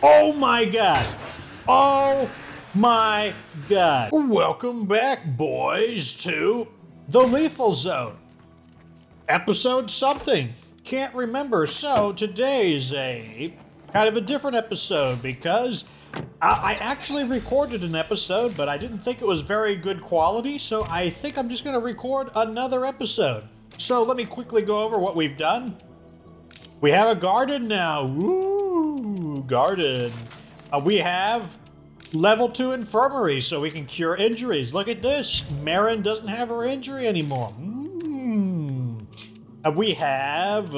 Oh my god. Oh my god. Welcome back, boys, to the Lethal Zone. Episode something. Can't remember. So today's a kind of a different episode because I actually recorded an episode, but I didn't think it was very good quality, so I think I'm just going to record another episode. So let me quickly go over what we've done. We have a garden now. Woo, garden. We have level 2 infirmary, so we can cure injuries. Look at this. Marin doesn't have her injury anymore. We have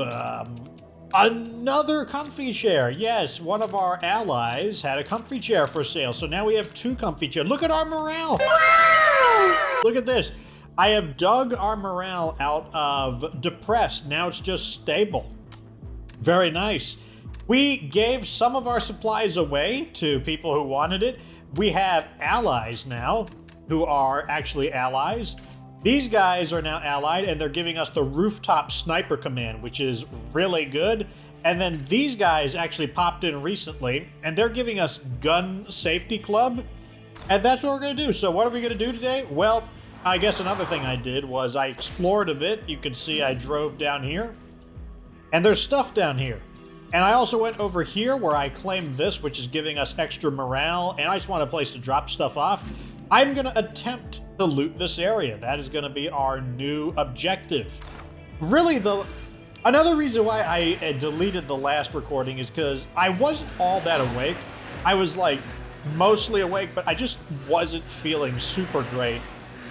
another comfy chair. Yes, one of our allies had a comfy chair for sale, so now we have 2 comfy chairs. Look at our morale. Wow! Look at this. I have dug our morale out of depressed. Now it's just stable. Very nice. We gave some of our supplies away to people who wanted it. We have allies now who are actually allies. These guys are now allied, and they're giving us the rooftop sniper command, which is really good. And then these guys actually popped in recently, and they're giving us gun safety club. And that's what we're going to do. So what are we going to do today? Well, I guess another thing I did was I explored a bit. You can see I drove down here. And there's stuff down here. And I also went over here where I claimed this, which is giving us extra morale, and I just want a place to drop stuff off. I'm going to attempt to loot this area. That is going to be our new objective. Really, another reason why I deleted the last recording is because I wasn't all that awake. I was like mostly awake, but I just wasn't feeling super great.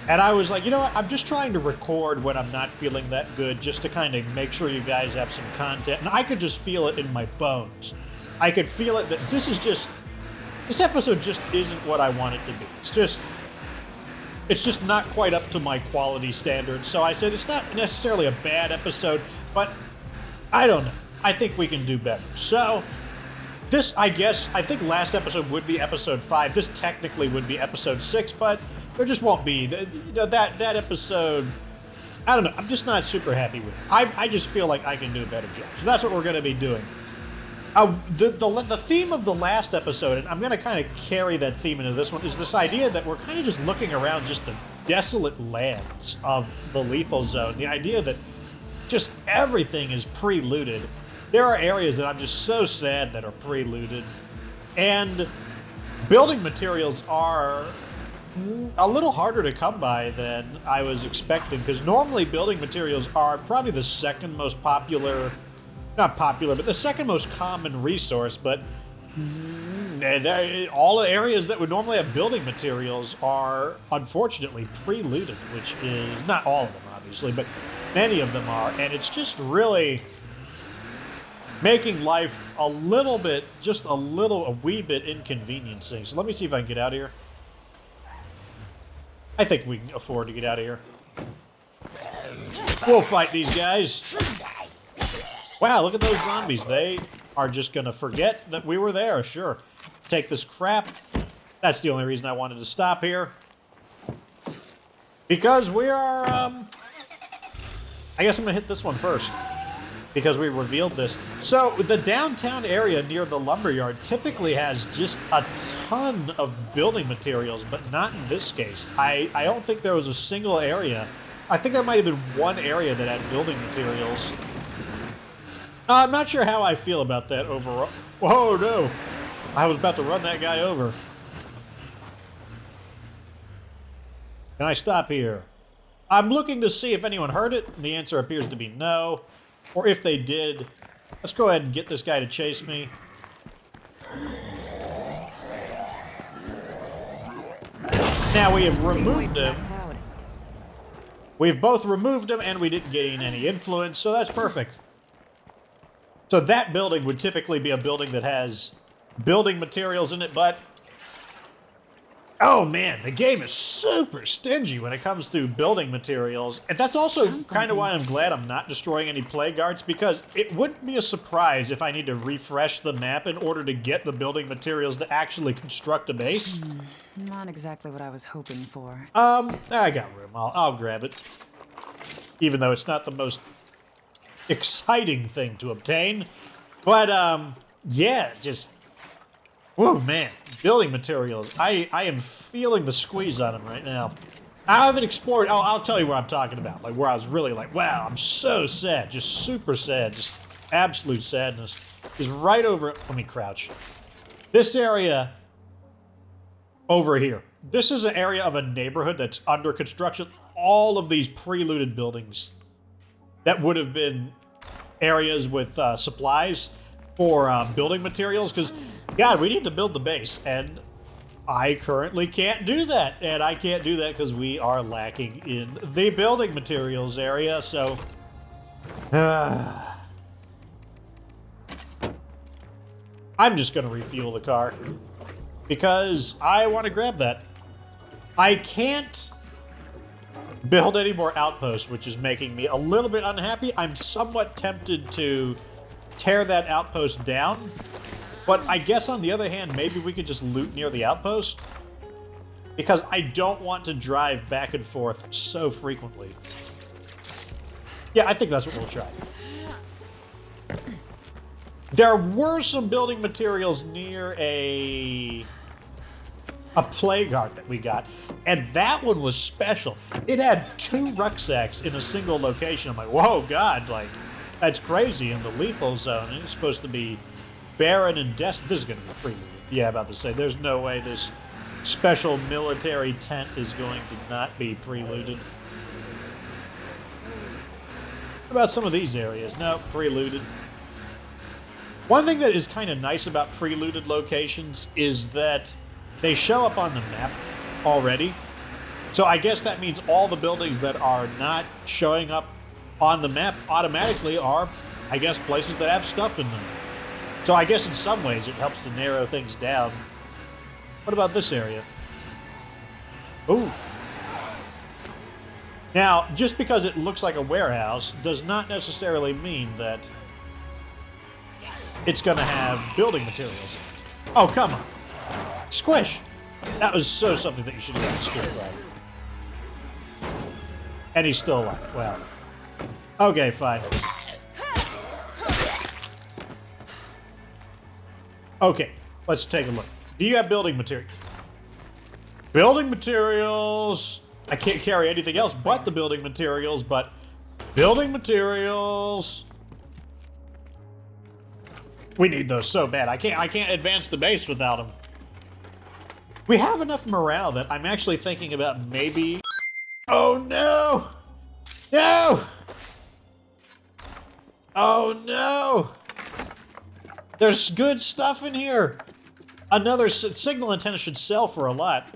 And I was like, you know what, I'm just trying to record when I'm not feeling that good, just to kind of make sure you guys have some content. And I could just feel it in my bones. I could feel it that this episode just isn't what I want it to be. It's just not quite up to my quality standards. So I said it's not necessarily a bad episode, but I don't know. I think we can do better. So this, I think last episode would be episode 5. This technically would be episode 6, but there just won't be. That episode, I don't know. I'm just not super happy with it. I just feel like I can do a better job. So that's what we're going to be doing. The theme of the last episode, and I'm going to kind of carry that theme into this one, is this idea that we're kind of just looking around just the desolate lands of the Lethal Zone. The idea that just everything is pre-looted. There are areas that I'm just so sad that are pre-looted. And building materials are a little harder to come by than I was expecting, because normally building materials are probably the second most popular, not popular, but the second most common resource, but all the areas that would normally have building materials are unfortunately pre-looted, which is not all of them, obviously, but many of them are, and it's just really making life a wee bit inconveniencing. So let me see if I can get out of here. I think we can afford to get out of here. We'll fight these guys. Wow, look at those zombies. They are just going to forget that we were there. Sure. Take this crap. That's the only reason I wanted to stop here. Because we are, I guess I'm going to hit this one first, because we revealed this. So the downtown area near the lumberyard typically has just a ton of building materials, but not in this case. I don't think there was a single area. I think there might have been one area that had building materials. I'm not sure how I feel about that overall. Whoa, no. I was about to run that guy over. Can I stop here? I'm looking to see if anyone heard it. The answer appears to be no. Or if they did, let's go ahead and get this guy to chase me. Now we have removed him. We've both removed him, and we didn't gain any influence, so that's perfect. So that building would typically be a building that has building materials in it, but oh man, the game is super stingy when it comes to building materials. And that's also kind of why I'm glad I'm not destroying any plague arts, because it wouldn't be a surprise if I need to refresh the map in order to get the building materials to actually construct a base. Not exactly what I was hoping for. I got room. I'll grab it. Even though it's not the most exciting thing to obtain. But, yeah, just Whoa, man. Building materials. I am feeling the squeeze on them right now. I haven't explored. Oh, I'll tell you what I'm talking about. Like, where I was really like, wow, I'm so sad. Just super sad. Just absolute sadness. Is right over. Let me crouch. This area over here. This is an area of a neighborhood that's under construction. All of these pre-looted buildings that would have been areas with supplies for building materials. Because, God, we need to build the base. And I currently can't do that. And I can't do that because we are lacking in the building materials area. So, I'm just going to refuel the car because I want to grab that. I can't build any more outposts, which is making me a little bit unhappy. I'm somewhat tempted to tear that outpost down, but I guess on the other hand, maybe we could just loot near the outpost because I don't want to drive back and forth so frequently. Yeah, I think that's what we'll try. There were some building materials near a plague heart that we got, and that one was special. It had 2 rucksacks in a single location. I'm like, whoa, God, like, that's crazy. In the lethal zone, and it's supposed to be barren and desolate. This is going to be free. Yeah, about to say, there's no way this special military tent is going to not be pre-looted. What about some of these areas? No, pre-looted. One thing that is kind of nice about pre-looted locations is that they show up on the map already. So I guess that means all the buildings that are not showing up on the map automatically are, I guess, places that have stuff in them. So I guess in some ways it helps to narrow things down. What about this area? Ooh. Now, just because it looks like a warehouse does not necessarily mean that it's going to have building materials. Oh, come on. Squish! That was so something that you should have gotten squished by. And he's still alive. Well. Okay, fine. Okay, let's take a look. Do you have building materials? Building materials! I can't carry anything else but the building materials, but building materials. We need those so bad. I can't advance the base without them. We have enough morale that I'm actually thinking about maybe... Oh no! No! Oh no! There's good stuff in here. Another signal antenna should sell for a lot.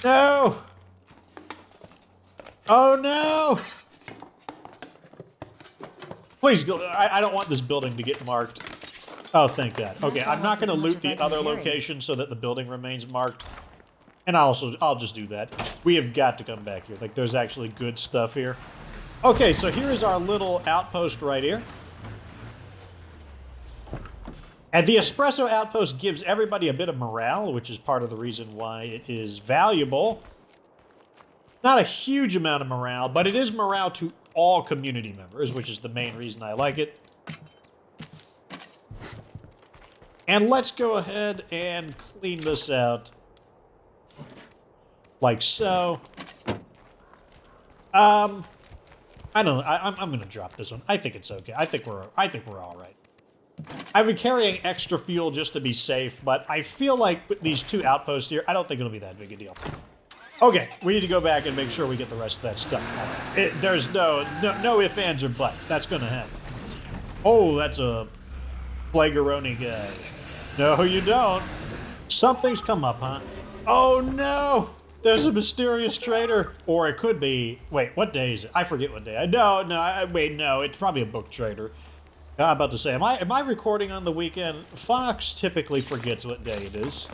No! Oh no! Please, I don't want this building to get marked. Oh, thank God. Okay, I'm not going to loot the other location so that the building remains marked. And I'll just do that. We have got to come back here. Like, there's actually good stuff here. Okay, so here is our little outpost right here. And the espresso outpost gives everybody a bit of morale, which is part of the reason why it is valuable. Not a huge amount of morale, but it is morale to all community members, which is the main reason I like it. And let's go ahead and clean this out. Like so. I don't know. I'm going to drop this one. I think it's okay. I think we're all right. I've been carrying extra fuel just to be safe, but I feel like with these 2 outposts here, I don't think it'll be that big a deal. Okay, we need to go back and make sure we get the rest of that stuff. There's no ifs, ands, or buts. That's going to happen. Oh, that's a Plagaroni guy. No, you don't. Something's come up, huh? Oh, no! There's a mysterious trader. Or it could be... Wait, what day is it? I forget what day. Wait, no. It's probably a book trader. I'm about to say, am I recording on the weekend? Fox typically forgets what day it is.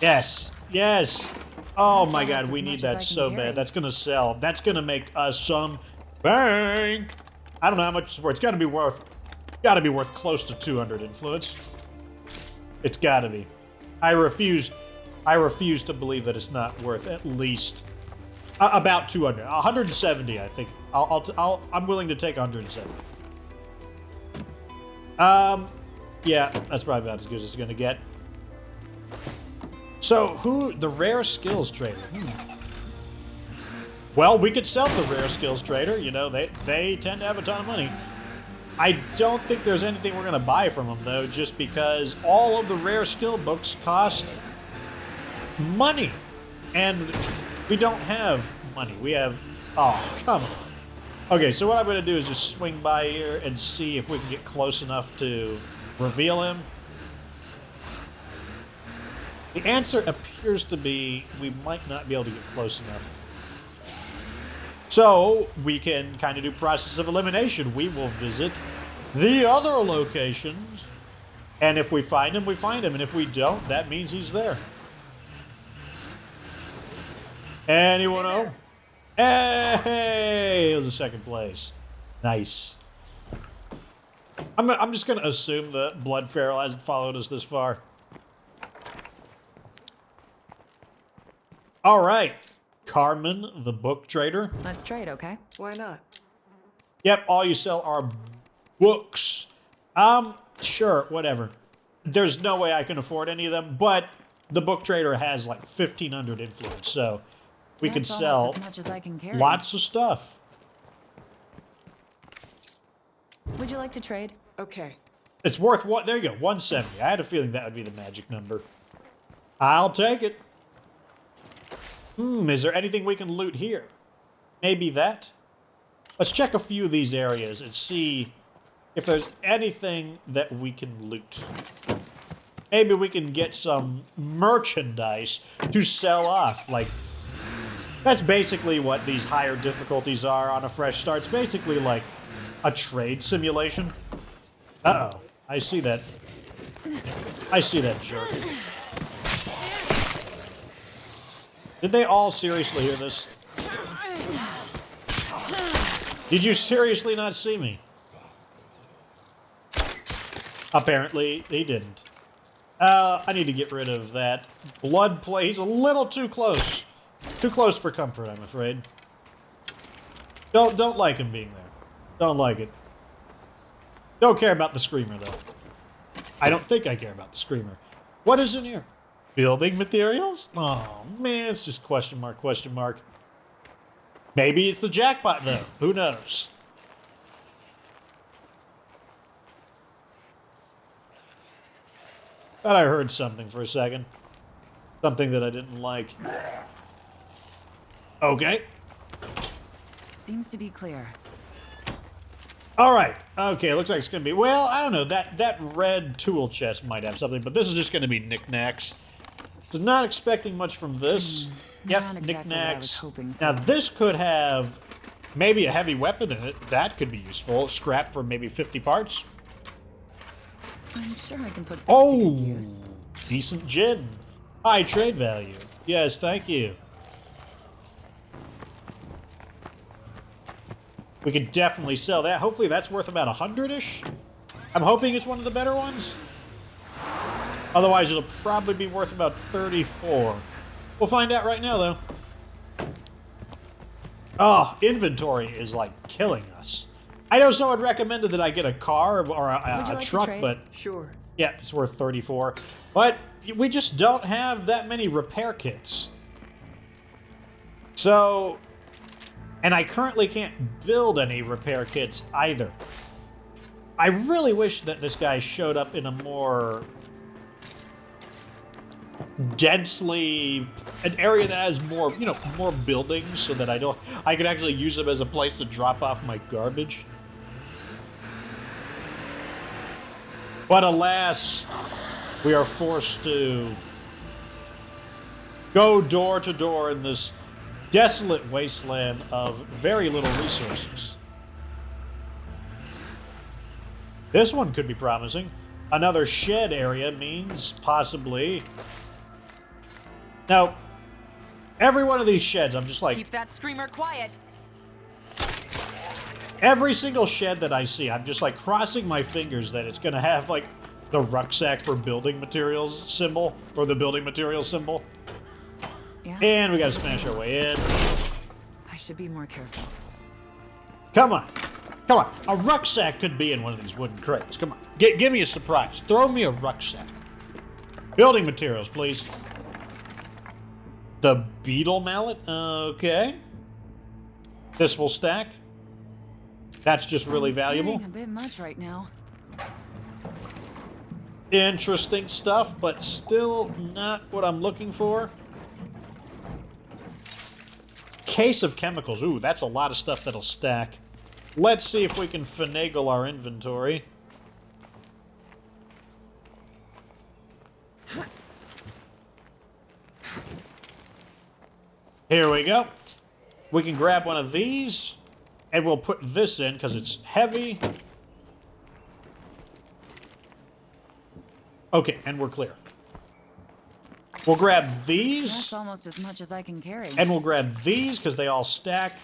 Yes. Yes. Oh my God, we need that so bad. That's gonna sell. That's gonna make us some bank. I don't know how much it's worth. It's gotta be worth close to 200 influence. It's gotta be. I refuse to believe that it's not worth at least about 200. 170, I think. I'm willing to take 170. Yeah, that's probably about as good as it's gonna get. So, the rare skills trader? Well, we could sell the rare skills trader. You know, they tend to have a ton of money. I don't think there's anything we're gonna buy from them, though, just because all of the rare skill books cost money. And we don't have money. We have... Oh, come on. Okay, so what I'm gonna do is just swing by here and see if we can get close enough to reveal him. The answer appears to be we might not be able to get close enough. So, we can kind of do process of elimination. We will visit the other locations, and if we find him, we find him, and if we don't, that means he's there. Anyone know? Hey! It was a second place. Nice. I'm just going to assume that Blood Feral hasn't followed us this far. All right. Carmen, the book trader. Let's trade, okay? Why not? Yep, all you sell are books. Sure, whatever. There's no way I can afford any of them, but the book trader has like 1,500 influence, so we could sell as much as I can carry. Lots of stuff. Would you like to trade? Okay. It's worth what? There you go, 170. I had a feeling that would be the magic number. I'll take it. Is there anything we can loot here? Maybe that? Let's check a few of these areas and see if there's anything that we can loot. Maybe we can get some merchandise to sell off. Like, that's basically what these higher difficulties are on a fresh start. It's basically like a trade simulation. Uh-oh. I see that. I see that jerk. Did they all seriously hear this? Did you seriously not see me? Apparently, he didn't. I need to get rid of that blood play. He's a little too close. Too close for comfort, I'm afraid. Don't like him being there. Don't like it. Don't care about the screamer, though. I don't think I care about the screamer. What is in here? Building materials? Oh, man, it's just question mark, question mark. Maybe it's the jackpot, though. Who knows? Thought I heard something for a second. Something that I didn't like. Okay. Seems to be clear. All right. Okay, looks like it's going to be... Well, I don't know. That red tool chest might have something, but this is just going to be knickknacks. So not expecting much from this. Yep, Not exactly what I was hoping for. Now, this could have maybe a heavy weapon in it. That could be useful. Scrap for maybe 50 parts. I'm sure I can put this to good Oh, use. decent gin. High trade value. Yes, thank you. We could definitely sell that. Hopefully that's worth about 100-ish. I'm hoping it's one of the better ones. Otherwise, it'll probably be worth about 34. We'll find out right now, though. Oh, inventory is, like, killing us. I know someone recommended that I get a car or a truck, but... Sure. Yeah, it's worth 34. But we just don't have that many repair kits. So... And I currently can't build any repair kits either. I really wish that this guy showed up in a more... densely... an area that has more, you know, more buildings so that I could actually use them as a place to drop off my garbage. But alas, we are forced to go door to door in this desolate wasteland of very little resources. This one could be promising. Another shed area means possibly... Now, every one of these sheds, I'm just like... Keep that screamer quiet. Every single shed that I see, I'm just like crossing my fingers that it's going to have like the rucksack for building materials symbol, or the building materials symbol. Yeah. And we got to smash our way in. I should be more careful. Come on. Come on, a rucksack could be in one of these wooden crates. Come on, give me a surprise. Throw me a rucksack. Building materials, please. The beetle mallet? Okay. This will stack. That's just really valuable. A bit much right now. Interesting stuff, but still not what I'm looking for. Case of chemicals. Ooh, that's a lot of stuff that'll stack. Let's see if we can finagle our inventory. Here we go. We can grab one of these, and we'll put this in because it's heavy. Okay, and we're clear. We'll grab these. That's almost as much as I can carry. And we'll grab these because they all stack.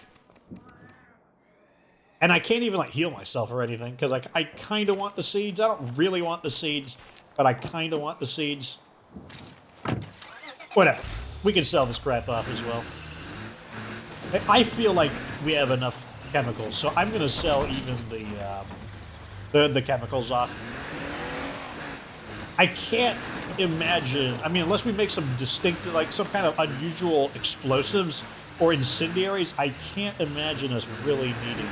And I can't even like heal myself or anything because like I kind of want the seeds. I don't really want the seeds, but I kind of want the seeds. Whatever. We can sell this crap off as well. I feel like we have enough chemicals, so I'm gonna sell even the chemicals off. I can't imagine. I mean, unless we make some distinct, like some kind of unusual explosives or incendiaries, I can't imagine us really needing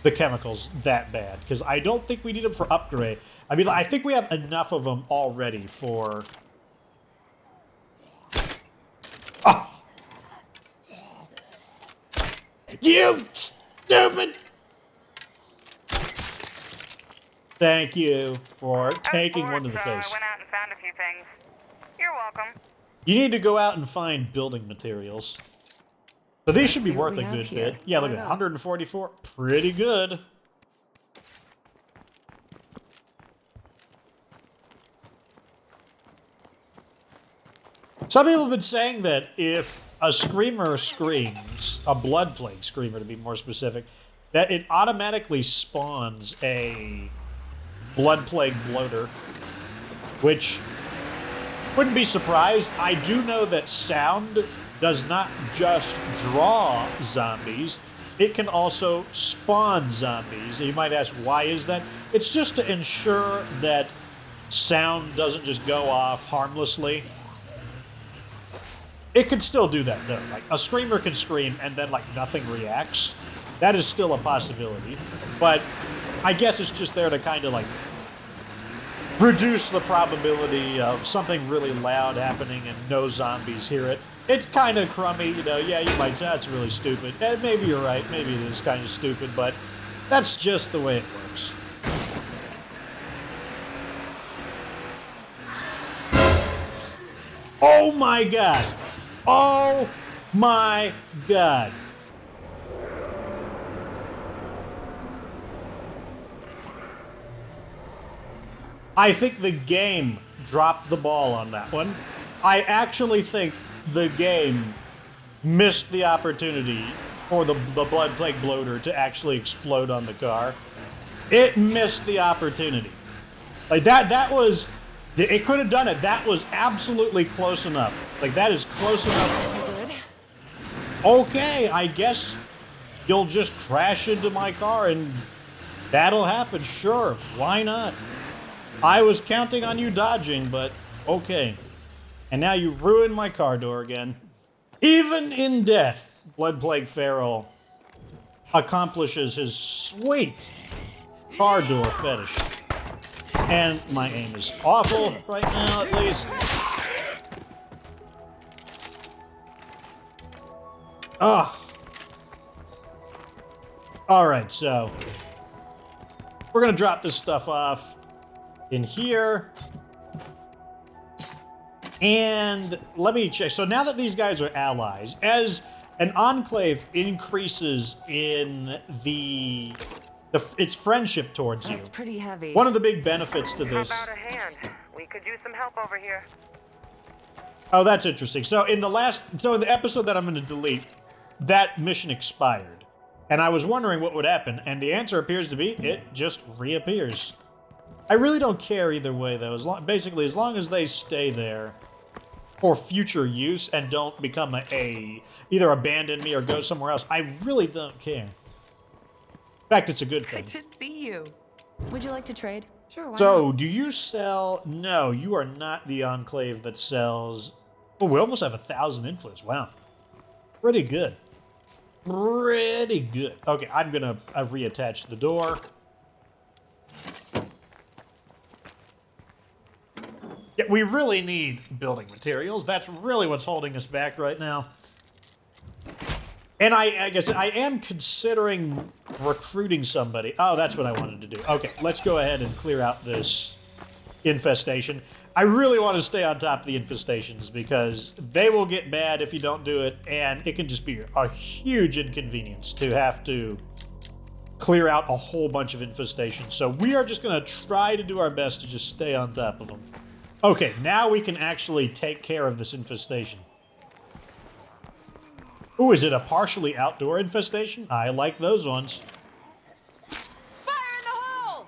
the chemicals that bad because I don't think we need them for upgrade. I mean, I think we have enough of them already for. Oh. You stupid! Thank you for taking one to the face. I went out and found a few things. You're welcome. You need to go out and find building materials. So these should be worth a good bit. Yeah, look at that. 144. Pretty good. Some people have been saying that if a screamer screams, a blood plague screamer to be more specific, that it automatically spawns a blood plague bloater, which wouldn't be surprised. I do know that sound does not just draw zombies, it can also spawn zombies. And you might ask, why is that? It's just to ensure that sound doesn't just go off harmlessly. It can still do that, though. Like, a screamer can scream and then, like, nothing reacts. That is still a possibility. But I guess it's just there to kind of, like, reduce the probability of something really loud happening and no zombies hear it. It's kind of crummy, you know. Yeah, you might say that's really stupid. And maybe you're right. Maybe it is kind of stupid, but that's just the way it works. Oh, my God. Oh my God. I think the game dropped the ball on that one. I actually think the game missed the opportunity for the blood plague bloater to actually explode on the car. It missed the opportunity. Like that was... It could have done it. That was absolutely close enough. Like, that is close enough. Okay, I guess you'll just crash into my car and that'll happen. Sure, why not? I was counting on you dodging, but okay. And now you ruined my car door again. Even in death, Blood Plague Feral accomplishes his sweet car door fetish. And my aim is awful right now, at least. Ugh. Alright, so we're gonna drop this stuff off in here. And let me check. So now that these guys are allies, as an enclave increases in its friendship towards you. That's pretty heavy. One of the big benefits to this. How about a hand? We could use some help over here. Oh, that's interesting. So in the episode that I'm going to delete, that mission expired. And I was wondering what would happen, and the answer appears to be it just reappears. I really don't care either way, though. Basically, as long as they stay there for future use and don't become either abandon me or go somewhere else, I really don't care. In fact, it's a good thing. Good to see you. Would you like to trade? Sure, why So, not? do you sell... No, you are not the enclave that sells... Oh, we almost have 1,000 influence. Wow. Pretty good. Pretty good. Okay, I'm going to reattach the door. Yeah, we really need building materials. That's really what's holding us back right now. And I guess I am considering recruiting somebody. Oh, that's what I wanted to do. Okay, let's go ahead and clear out this infestation. I really want to stay on top of the infestations because they will get bad if you don't do it, and it can just be a huge inconvenience to have to clear out a whole bunch of infestations. So we are just going to try to do our best to just stay on top of them. Okay, now we can actually take care of this infestation. Ooh, is it a partially outdoor infestation? I like those ones. Fire in the hole!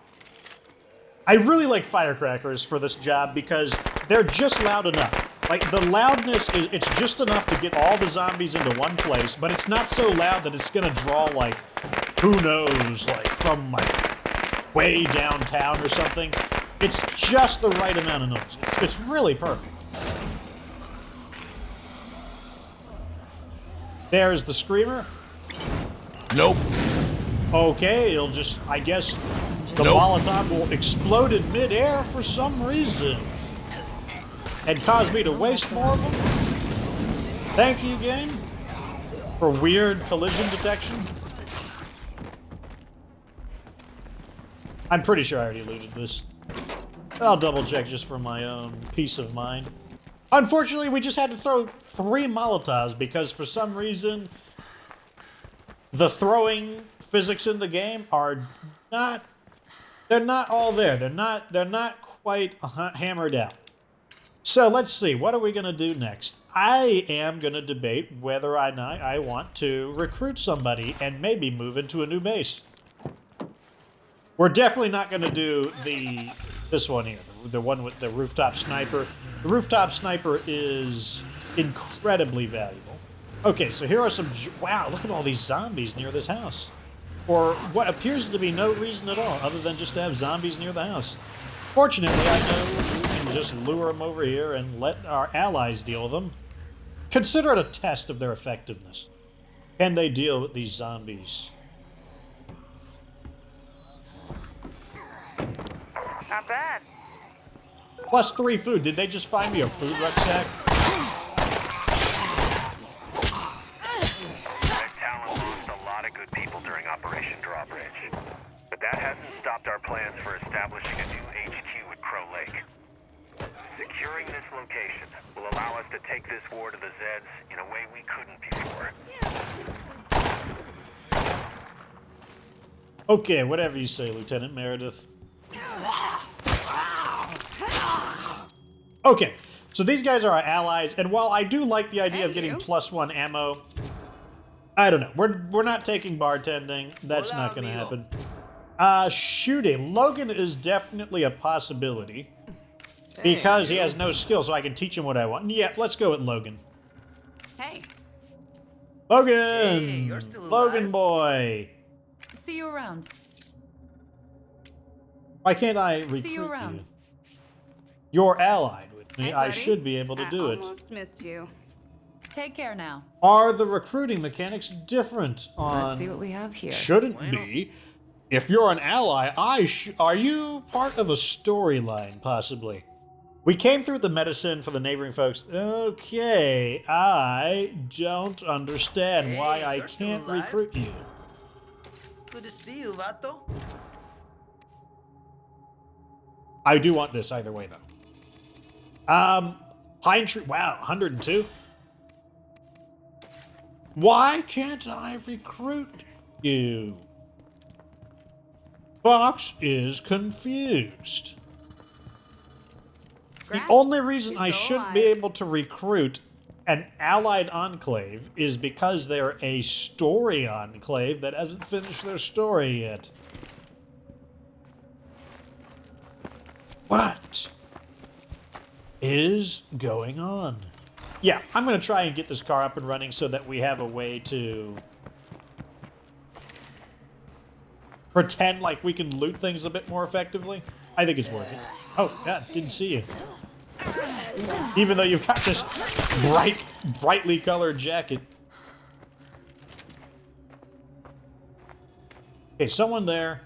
I really like firecrackers for this job because they're just loud enough. Like, the loudness is, it's just enough to get all the zombies into one place, but it's not so loud that it's gonna draw, like, who knows, like, from, like, way downtown or something. It's just the right amount of noise. It's really perfect. There's the screamer. Nope. Okay, it'll just, I guess, the Nope. Molotov will explode in midair for some reason. And cause me to waste more of them. Thank you, game, for weird collision detection. I'm pretty sure I already looted this. I'll double check just for my own peace of mind. Unfortunately, we just had to throw 3 Molotovs because for some reason the throwing physics in the game are not, they're not all there. They're not quite hammered out. So let's see, what are we going to do next? I am going to debate whether or not I want to recruit somebody and maybe move into a new base. We're definitely not going to do this one here, the one with the rooftop sniper. The rooftop sniper is incredibly valuable. Okay, so here are some... Wow, look at all these zombies near this house. For what appears to be no reason at all, other than just to have zombies near the house. Fortunately, I know we can just lure them over here and let our allies deal with them. Consider it a test of their effectiveness. Can they deal with these zombies? Not bad. Plus 3 food. Did they just find me a food rucksack? Red Talon lost a lot of good people during Operation Drawbridge. But that hasn't stopped our plans for establishing a new HQ at Crow Lake. Securing this location will allow us to take this war to the Zeds in a way we couldn't before. Okay, whatever you say, Lieutenant Meredith. Okay, so these guys are our allies, and while I do like the idea of getting +1 ammo, I don't know. We're not taking bartending. That's not going to happen. Shooting. Logan is definitely a possibility because he has no skill, so I can teach him what I want. Yeah, let's go with Logan. Hey, Logan! Hey, you're still Logan alive? boy! see you around. Why can't I recruit See you around. You're allied with me. Hey, I buddy. should be able to do I it. almost missed you. Take care now. Are the recruiting mechanics different on... Let's see what we have here. Shouldn't be. If you're an ally, are you part of a storyline, possibly? We came through the medicine for the neighboring folks. Okay, I don't understand why I you're still can't alive? recruit you. Good to see you, Vato. I do want this either way, though. Pine Tree, wow, 102? Why can't I recruit you? Fox is confused. The only reason She's I still shouldn't be alive. able to recruit an allied enclave is because they're a story enclave that hasn't finished their story yet. What is going on? Yeah, I'm going to try and get this car up and running so that we have a way to pretend like we can loot things a bit more effectively. I think it's worth it. Oh, yeah, didn't see you. Even though you've got this brightly colored jacket. Okay, someone there.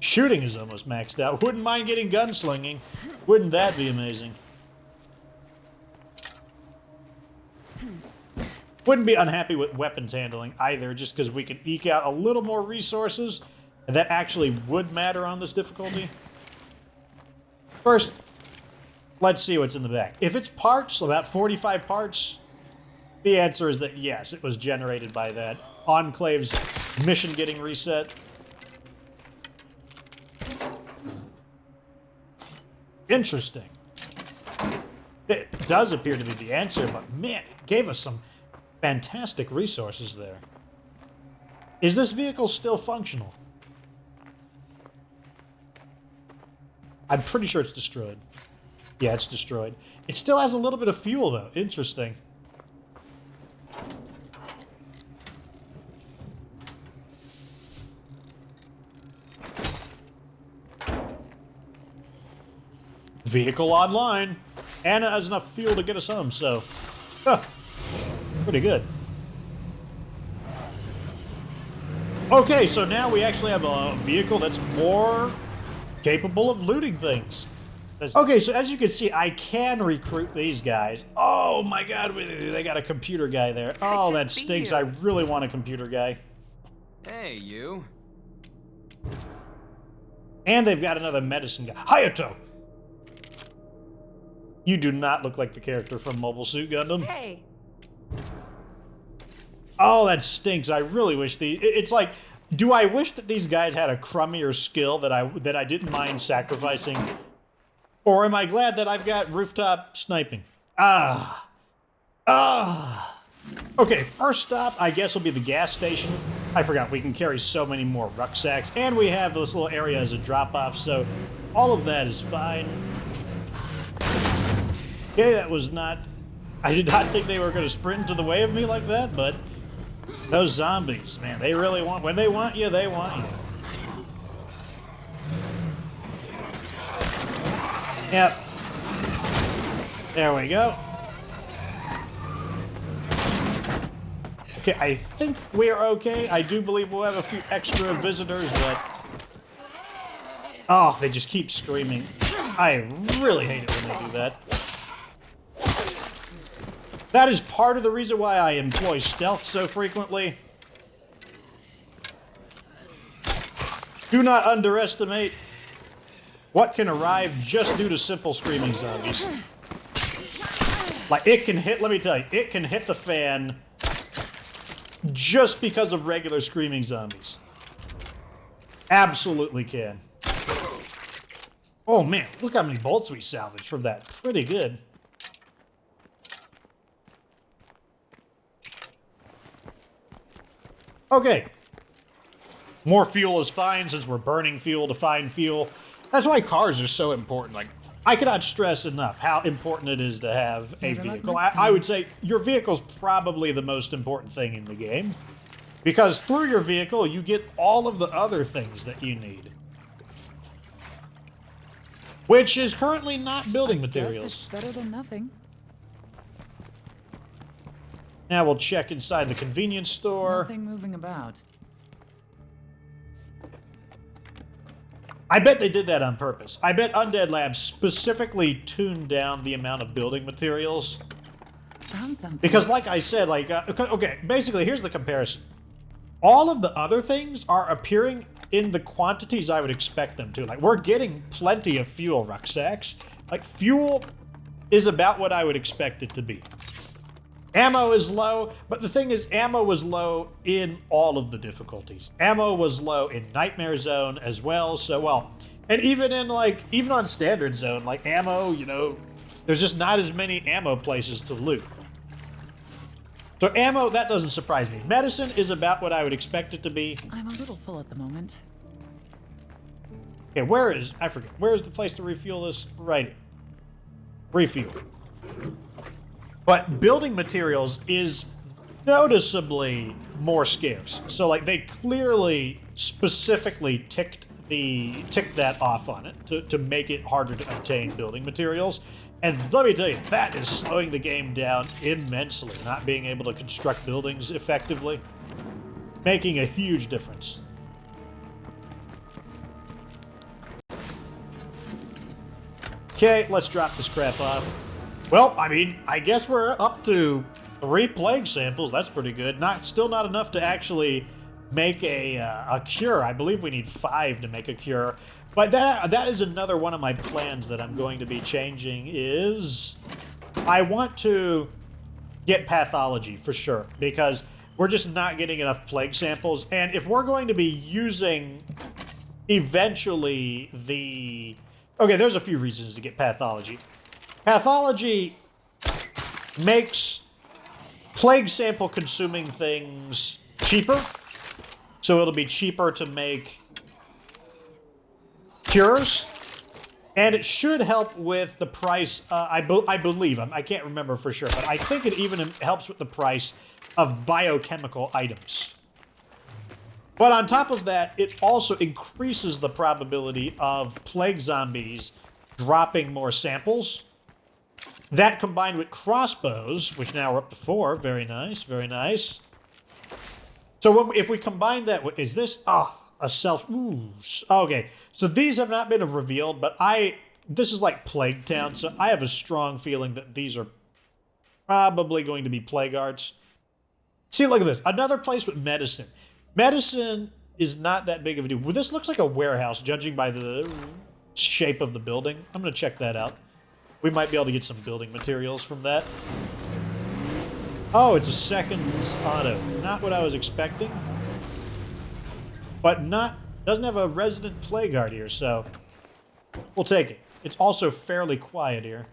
Shooting is almost maxed out. Wouldn't mind getting gunslinging. Wouldn't that be amazing? Wouldn't be unhappy with weapons handling either, just because we can eke out a little more resources. And that actually would matter on this difficulty. First, let's see what's in the back. If it's parts, about 45 parts, the answer is that yes, it was generated by that Enclave's mission getting reset. Interesting. It does appear to be the answer, but man, it gave us some fantastic resources there. Is this vehicle still functional? I'm pretty sure it's destroyed. Yeah, it's destroyed. It still has a little bit of fuel, though. Interesting. Vehicle online. And it has enough fuel to get us home, so... pretty good. Okay, so now we actually have a vehicle that's more capable of looting things. Okay, so as you can see, I can recruit these guys. Oh my god, they got a computer guy there. Oh, that stinks. I really want a computer guy. Hey, you. And they've got another medicine guy. Hayato! You do not look like the character from Mobile Suit Gundam. Hey. Oh, that stinks. I really wish it's like, do I wish that these guys had a crummier skill that I didn't mind sacrificing? Or am I glad that I've got rooftop sniping? Okay, first stop, I guess, will be the gas station. I forgot, we can carry so many more rucksacks. And we have this little area as a drop-off, so all of that is fine. Okay, that was not... I did not think they were going to sprint into the way of me like that, but... Those zombies, man, they really want... When they want you, they want you. Yep. There we go. Okay, I think we're okay. I do believe we'll have a few extra visitors, but... Oh, they just keep screaming. I really hate it when they do that. That is part of the reason why I employ stealth so frequently. Do not underestimate what can arrive just due to simple screaming zombies. Like, it can hit, let me tell you, it can hit the fan just because of regular screaming zombies. Absolutely can. Oh man, look how many bolts we salvaged from that. Pretty good. Okay. More fuel is fine since we're burning fuel to find fuel. That's why cars are so important. Like, I cannot stress enough how important it is to have a vehicle. I would say your vehicle's probably the most important thing in the game. Because through your vehicle, you get all of the other things that you need. Which is currently not building materials. Guess it's better than nothing. Now we'll check inside the convenience store. Nothing moving about. I bet they did that on purpose. I bet Undead Labs specifically tuned down the amount of building materials. Found something. Because like I said, like, okay, basically here's the comparison. All of the other things are appearing in the quantities I would expect them to. Like, we're getting plenty of fuel rucksacks. Like, fuel is about what I would expect it to be. Ammo is low, but the thing is, ammo was low in all of the difficulties. Ammo was low in Nightmare Zone as well, so, well, and even in, like, even on Standard Zone, like, ammo, you know, there's just not as many ammo places to loot. So ammo, that doesn't surprise me. Medicine is about what I would expect it to be. I'm a little full at the moment. Okay, I forget, where is the place to refuel this? Right here. Refuel. But building materials is noticeably more scarce. So like they clearly specifically ticked that off on it to make it harder to obtain building materials. And let me tell you, that is slowing the game down immensely, not being able to construct buildings effectively. Making a huge difference. Okay, let's drop this crap off. Well, I mean, I guess we're up to 3 plague samples. That's pretty good. Still not enough to actually make a cure. I believe we need 5 to make a cure. But that is another one of my plans that I'm going to be changing is I want to get pathology for sure, because we're just not getting enough plague samples. And if we're going to be using eventually the... Okay, there's a few reasons to get pathology. Pathology makes plague sample consuming things cheaper. So it'll be cheaper to make cures. And it should help with the price, I believe, I can't remember for sure, but I think it even helps with the price of biochemical items. But on top of that, it also increases the probability of plague zombies dropping more samples. That combined with crossbows, which now we're up to 4, very nice, very nice. So if we combine that with, is this, a self, ooh, okay. So these have not been revealed, but this is like Plague Town, so I have a strong feeling that these are probably going to be plague arts. See, look at this, another place with medicine. Medicine is not that big of a deal. Well, this looks like a warehouse, judging by the shape of the building. I'm going to check that out. We might be able to get some building materials from that. Oh, it's a seconds auto. Not what I was expecting. But doesn't have a resident plague guard here, so we'll take it. It's also fairly quiet here.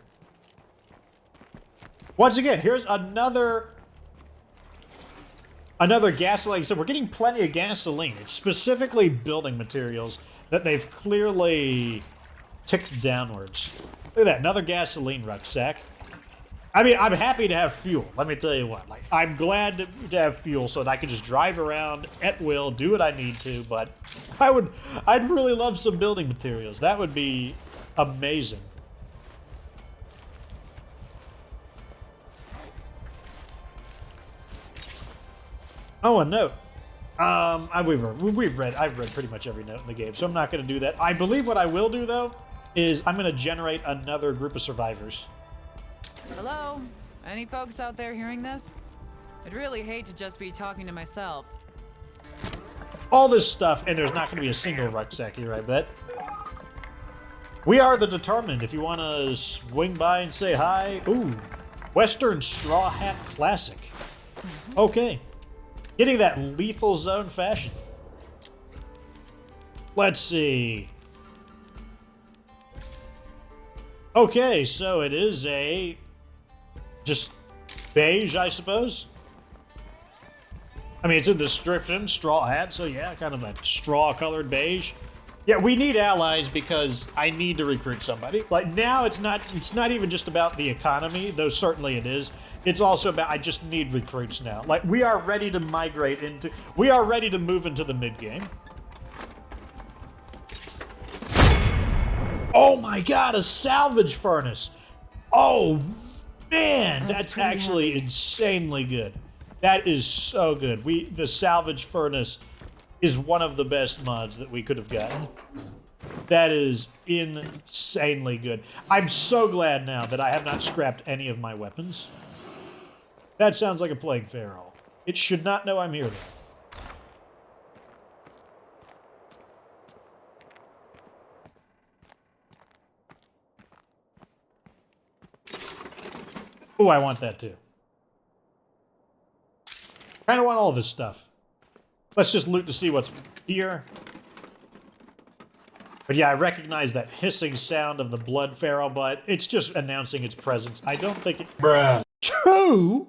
Once again, here's another gasoline. So we're getting plenty of gasoline. It's specifically building materials that they've clearly ticked downwards. Look at that, another gasoline rucksack. I mean, I'm happy to have fuel. Let me tell you what. Like, I'm glad to have fuel so that I can just drive around at will, do what I need to. But I'd really love some building materials. That would be amazing. Oh, a note. I've read pretty much every note in the game, so I'm not going to do that. I believe what I will do though is I'm going to generate another group of survivors. Hello? Any folks out there hearing this? I'd really hate to just be talking to myself. All this stuff, and there's not going to be a single rucksack here, I bet. We are the Determined. If you want to swing by and say hi. Ooh, Western Straw Hat Classic. Okay. Getting that lethal zone fashion. Let's see. Okay, so it is a just beige, I suppose. I mean, it's in the description, straw hat, so yeah, kind of a straw-colored beige. Yeah, we need allies because I need to recruit somebody. Like, now it's not even just about the economy, though certainly it is. It's also about, I just need recruits now. Like, we are ready to we are ready to move into the mid-game. Oh my god, a salvage furnace! Oh man, that's actually insanely good. That is so good. The salvage furnace is one of the best mods that we could have gotten. That is insanely good. I'm so glad now that I have not scrapped any of my weapons. That sounds like a plague feral. It should not know I'm here though. Oh, I want that too. Kind of want all this stuff. Let's just loot to see what's here. But yeah, I recognize that hissing sound of the blood feral, but it's just announcing its presence. I don't think it... Bruh. Two?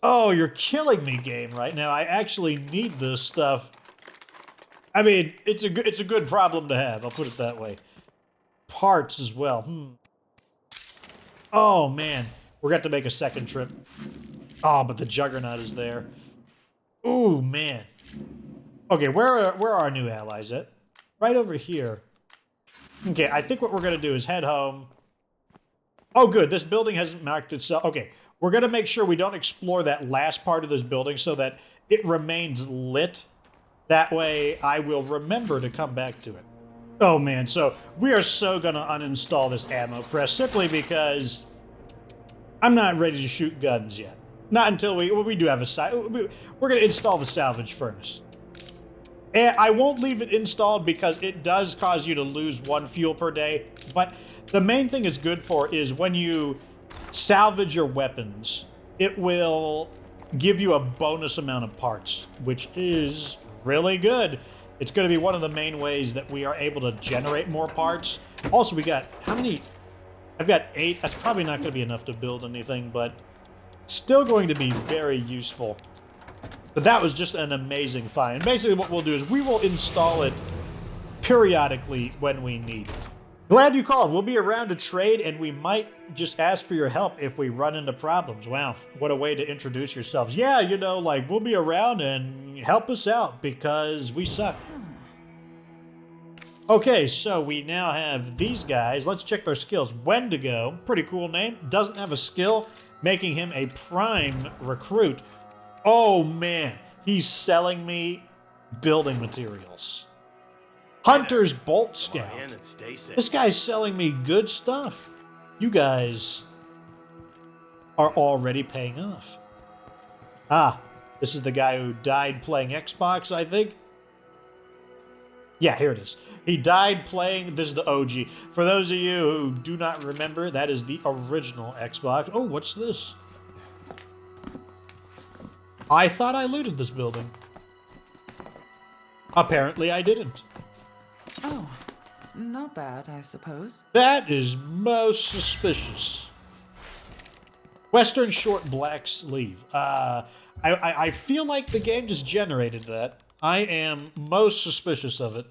Oh, you're killing me, game, right now. I actually need this stuff. I mean, it's a good problem to have. I'll put it that way. Parts as well. Oh, man. We're going to have to make a second trip. Oh, but the Juggernaut is there. Ooh, man. Okay, where are our new allies at? Right over here. Okay, I think what we're going to do is head home. Oh, good. This building hasn't marked itself. Okay, we're going to make sure we don't explore that last part of this building so that it remains lit. That way, I will remember to come back to it. Oh, man. So we are so going to uninstall this ammo press simply because I'm not ready to shoot guns yet. Not until we do have we're going to install the salvage furnace. And I won't leave it installed because it does cause you to lose 1 fuel per day. But the main thing it's good for is when you salvage your weapons, it will give you a bonus amount of parts, which is really good. It's going to be one of the main ways that we are able to generate more parts. Also, we got, how many? I've got 8. That's probably not going to be enough to build anything, but still going to be very useful. But that was just an amazing find. And basically what we'll do is we will install it periodically when we need it. Glad you called. We'll be around to trade, and we might just ask for your help if we run into problems. Wow, what a way to introduce yourselves. Yeah, you know, like, we'll be around and help us out because we suck. Okay, so we now have these guys. Let's check their skills. Wendigo, pretty cool name. Doesn't have a skill, making him a prime recruit. Oh, man. He's selling me building materials. Hunter's Bolt Scout. This guy's selling me good stuff. You guys are already paying off. Ah, this is the guy who died playing Xbox, I think. Yeah, here it is. He died playing, this is the OG. For those of you who do not remember, that is the original Xbox. Oh, what's this? I thought I looted this building. Apparently I didn't. Oh, not bad, I suppose. That is most suspicious. Western short black sleeve. I feel like the game just generated that. I am most suspicious of it.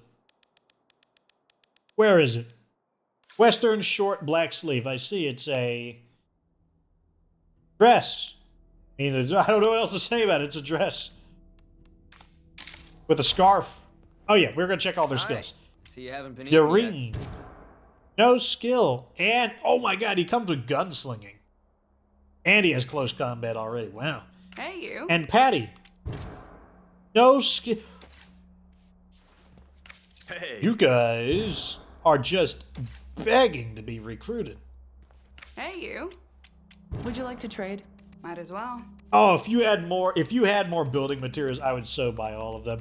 Where is it? Western short black sleeve. I see it's a dress. I mean, I don't know what else to say about it. It's a dress. With a scarf. Oh yeah, we're going to check all their skills. So you haven't been eating yet? No skill. And, oh my god, he comes with gunslinging. And he has close combat already. Wow. Hey, you. And Patty. No skill. Hey. You guys are just begging to be recruited. Hey, you. Would you like to trade? Might as well. Oh, if you had more building materials, I would so buy all of them.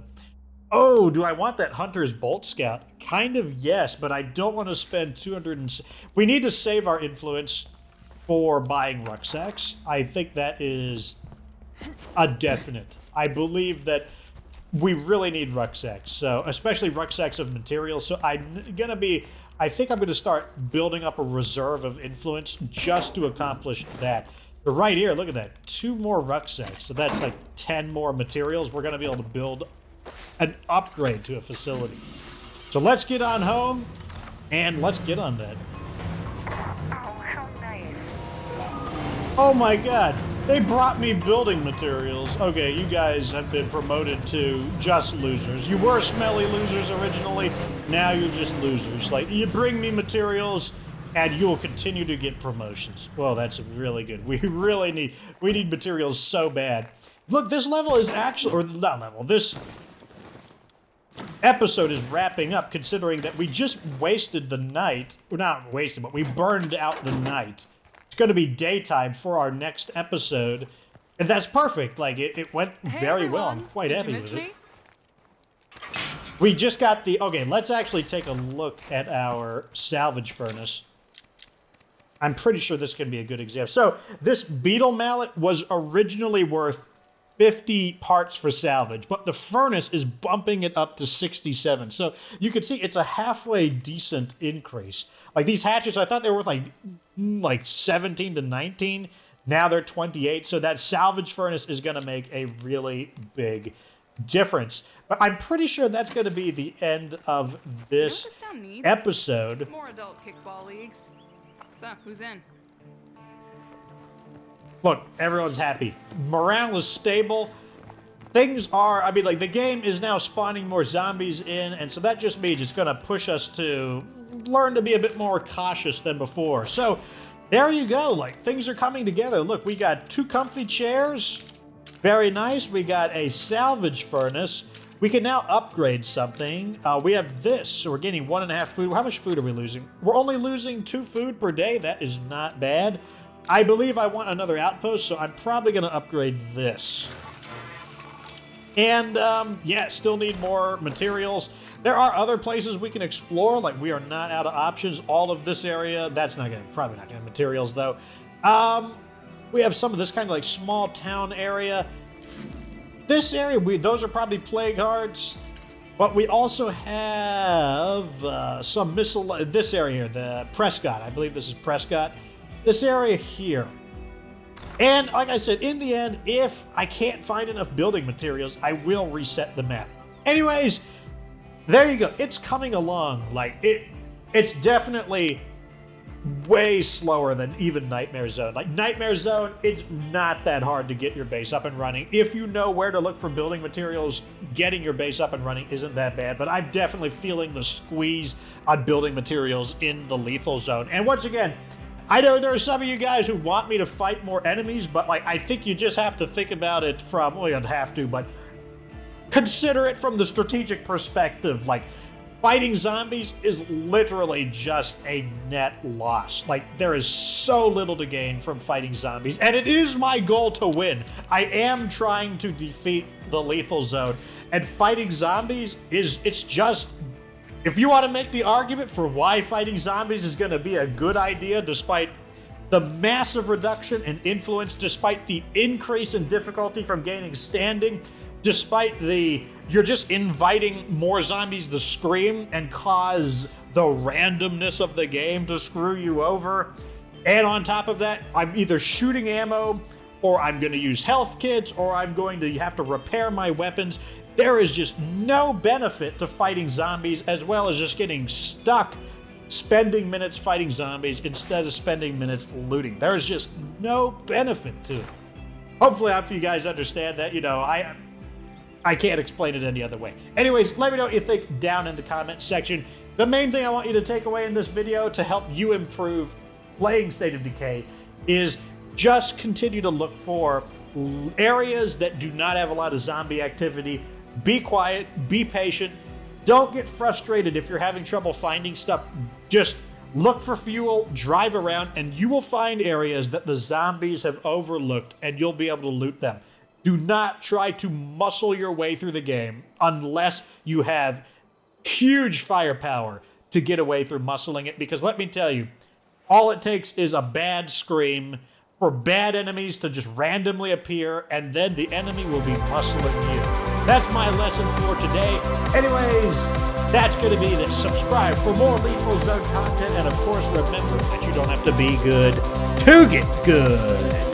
Oh, do I want that Hunter's Bolt Scout? Kind of, yes, but I don't want to spend 200 We need to save our influence for buying rucksacks. I think that is a definite. I believe that we really need rucksacks, so especially rucksacks of materials. So I think I'm going to start building up a reserve of influence just to accomplish that. But right here, look at that. 2 more rucksacks. So that's like 10 more materials. We're going to be able to build an upgrade to a facility. So let's get on home, and let's get on that. Oh, how nice. Oh my god, they brought me building materials. Okay, you guys have been promoted to just losers. You were smelly losers originally, now you're just losers. Like, you bring me materials, and you will continue to get promotions. Well, that's really good. We need materials so bad. Look, this level is actually, or not level, this episode is wrapping up, considering that we just wasted the night. Well, not wasted, but we burned out the night. It's going to be daytime for our next episode, and that's perfect. Like, it went very well. I'm quite happy with it. We just got the... Okay, let's actually take a look at our salvage furnace. I'm pretty sure this can be a good example. So, this beetle mallet was originally worth 50 parts for salvage, but the furnace is bumping it up to 67. So you can see it's a halfway decent increase. Like, these hatchets, I thought they were worth like 17 to 19. Now they're 28. So that salvage furnace is going to make a really big difference. But I'm pretty sure that's going to be the end of this episode. More adult kickball leagues. So, who's in? Look, everyone's happy. Morale is stable. Things are, I mean, like, the game is now spawning more zombies in, and so that just means it's going to push us to learn to be a bit more cautious than before. So, there you go. Like, things are coming together. Look, we got 2 comfy chairs. Very nice. We got a salvage furnace. We can now upgrade something. We have this, so we're getting 1.5 food. How much food are we losing? We're only losing 2 food per day. That is not bad. I believe I want another outpost, so I'm probably going to upgrade this. And, yeah, still need more materials. There are other places we can explore, like we are not out of options. All of this area, that's not gonna, probably not gonna have materials though. We have some of this kind of like small town area. This area, those are probably plague hearts. But we also have some this area here, the Prescott. I believe this is Prescott. This area here. And like I said, in the end, if I can't find enough building materials, I will reset the map. Anyways, there you go. It's coming along. Like, it's definitely way slower than even Nightmare Zone. Like, Nightmare Zone, it's not that hard to get your base up and running. If you know where to look for building materials, getting your base up and running isn't that bad. But I'm definitely feeling the squeeze on building materials in the Lethal Zone. And once again, I know there are some of you guys who want me to fight more enemies, but like, I think you just have to think about it from, well, you don't have to, but consider it from the strategic perspective. Like, fighting zombies is literally just a net loss. Like, there is so little to gain from fighting zombies, and it is my goal to win. I am trying to defeat the Lethal Zone, and fighting zombies it's just, if you want to make the argument for why fighting zombies is going to be a good idea, despite the massive reduction in influence, despite the increase in difficulty from gaining standing, despite you're just inviting more zombies to scream and cause the randomness of the game to screw you over. And on top of that, I'm either shooting ammo, or I'm going to use health kits, or I'm going to have to repair my weapons. There is just no benefit to fighting zombies, as well as just getting stuck spending minutes fighting zombies instead of spending minutes looting. There is just no benefit to it. Hopefully, I hope you guys understand that. You know, I can't explain it any other way. Anyways, let me know what you think down in the comment section. The main thing I want you to take away in this video to help you improve playing State of Decay is just continue to look for areas that do not have a lot of zombie activity. Be quiet, be patient. Don't get frustrated if you're having trouble finding stuff. Just look for fuel, drive around, and you will find areas that the zombies have overlooked, and you'll be able to loot them. Do not try to muscle your way through the game unless you have huge firepower to get away through muscling it, because let me tell you, all it takes is a bad scream for bad enemies to just randomly appear, and then the enemy will be muscling you. That's my lesson for today. Anyways, that's going to be this. Subscribe for more Lethal Zone content, and of course, remember that you don't have to be good to get good.